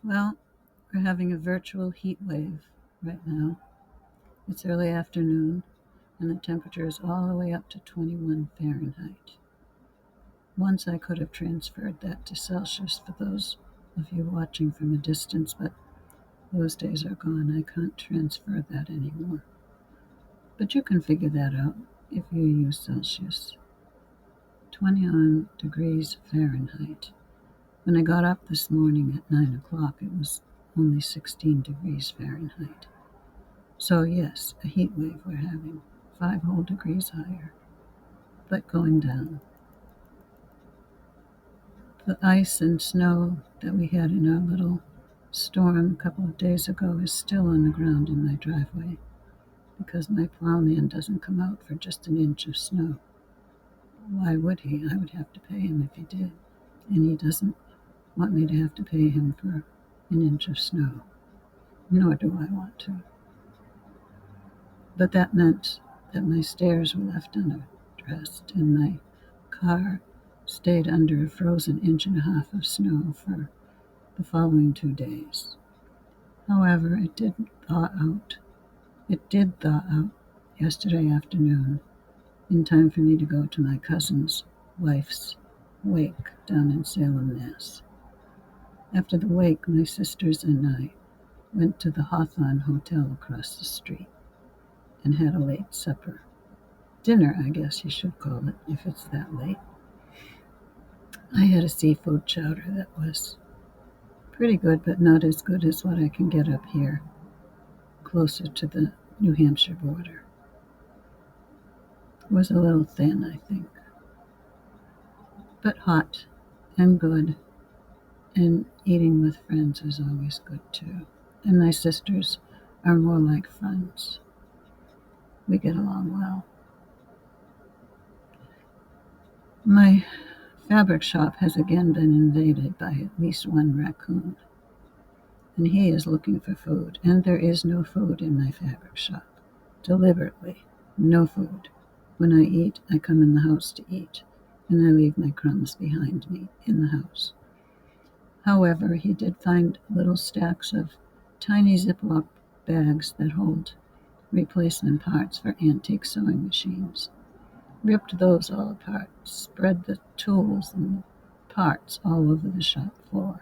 Well, we're having a virtual heat wave right now. It's early afternoon, and the temperature is all the way up to 21 Fahrenheit. Once I could have transferred that to Celsius for those of you watching from a distance, but those days are gone. I can't transfer that anymore. But you can figure that out if you use Celsius. 21 degrees Fahrenheit. When I got up this morning at 9 o'clock, it was only 16 degrees Fahrenheit. So yes, a heat wave we're having, 5 whole degrees higher, but going down. The ice and snow that we had in our little storm a couple of days ago is still on the ground in my driveway because my plowman doesn't come out for just an inch of snow. Why would he? I would have to pay him if he did. And he doesn't want me to have to pay him for an inch of snow, nor do I want to. But that meant that my stairs were left unaddressed and my car stayed under a frozen inch and a half of snow for the following 2 days. However, it did thaw out. It did thaw out yesterday afternoon in time for me to go to my cousin's wife's wake down in Salem, Mass. After the wake, my sisters and I went to the Hawthorne Hotel across the street and had a late supper. Dinner, I guess you should call it, if it's that late. I had a seafood chowder that was pretty good, but not as good as what I can get up here, closer to the New Hampshire border. It was a little thin, I think, but hot and good, and eating with friends is always good too. And my sisters are more like friends. We get along well. My fabric shop has again been invaded by at least one raccoon, and he is looking for food, and there is no food in my fabric shop. Deliberately, no food. When I eat, I come in the house to eat, and I leave my crumbs behind me in the house. However, he did find little stacks of tiny Ziploc bags that hold replacement parts for antique sewing machines. Ripped those all apart, spread the tools and parts all over the shop floor.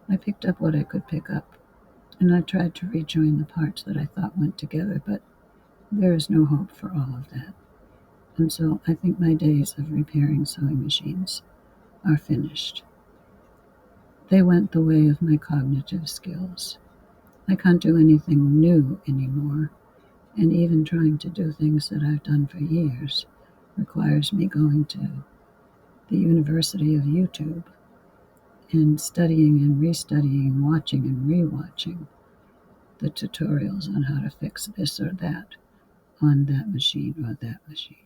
I picked up what I could pick up, and I tried to rejoin the parts that I thought went together, but there is no hope for all of that. And so I think my days of repairing sewing machines are finished. They went the way of my cognitive skills. I can't do anything new anymore, and even trying to do things that I've done for years requires me going to the University of YouTube and studying and restudying, watching and rewatching the tutorials on how to fix this or that on that machine or that machine.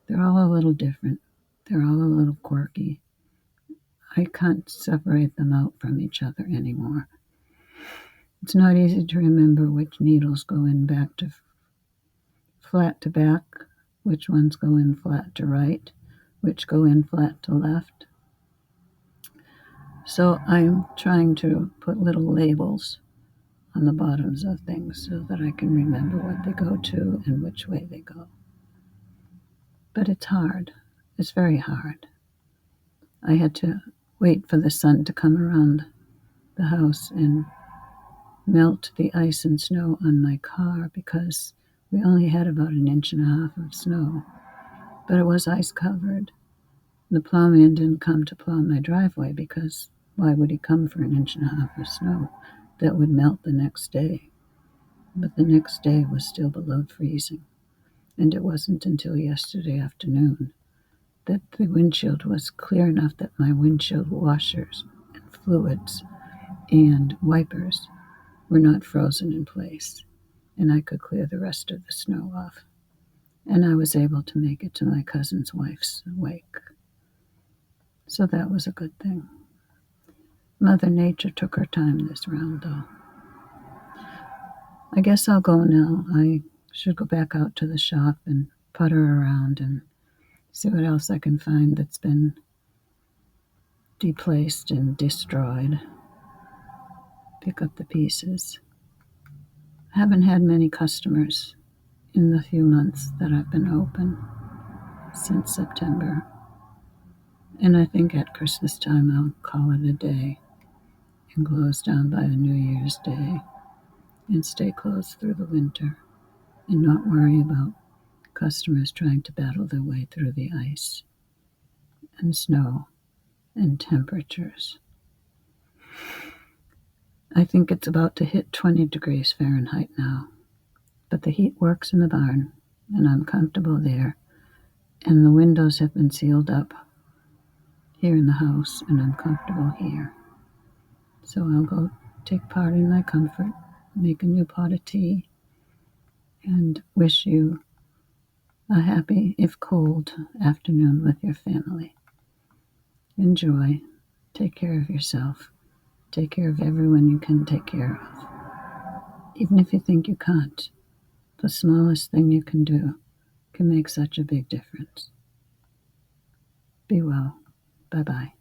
They're all a little different. They're all a little quirky. I can't separate them out from each other anymore. It's not easy to remember which needles go in back to flat to back, which ones go in flat to right, which go in flat to left. So I'm trying to put little labels on the bottoms of things so that I can remember what they go to and which way they go. But it's hard. It's very hard. I had to wait for the sun to come around the house and melt the ice and snow on my car because we only had about an inch and a half of snow, but it was ice covered. The plowman didn't come to plow my driveway because why would he come for an inch and a half of snow that would melt the next day? But the next day was still below freezing, and it wasn't until yesterday afternoon that the windshield was clear enough that my windshield washers and fluids and wipers were not frozen in place, and I could clear the rest of the snow off. And I was able to make it to my cousin's wife's wake. So that was a good thing. Mother Nature took her time this round, though. I guess I'll go now. I should go back out to the shop and putter around and see what else I can find that's been deplaced and destroyed. pick up the pieces. I haven't had many customers in the few months that I've been open since September. And I think at Christmas time I'll call it a day and close down by the New Year's Day and stay closed through the winter and not worry about customers trying to battle their way through the ice and snow and temperatures. I think it's about to hit 20 degrees Fahrenheit now, but the heat works in the barn and I'm comfortable there, and the windows have been sealed up here in the house and I'm comfortable here. So I'll go take part in my comfort, make a new pot of tea, and wish you a happy, if cold, afternoon with your family. Enjoy. Take care of yourself. Take care of everyone you can take care of. Even if you think you can't, the smallest thing you can do can make such a big difference. Be well. Bye-bye.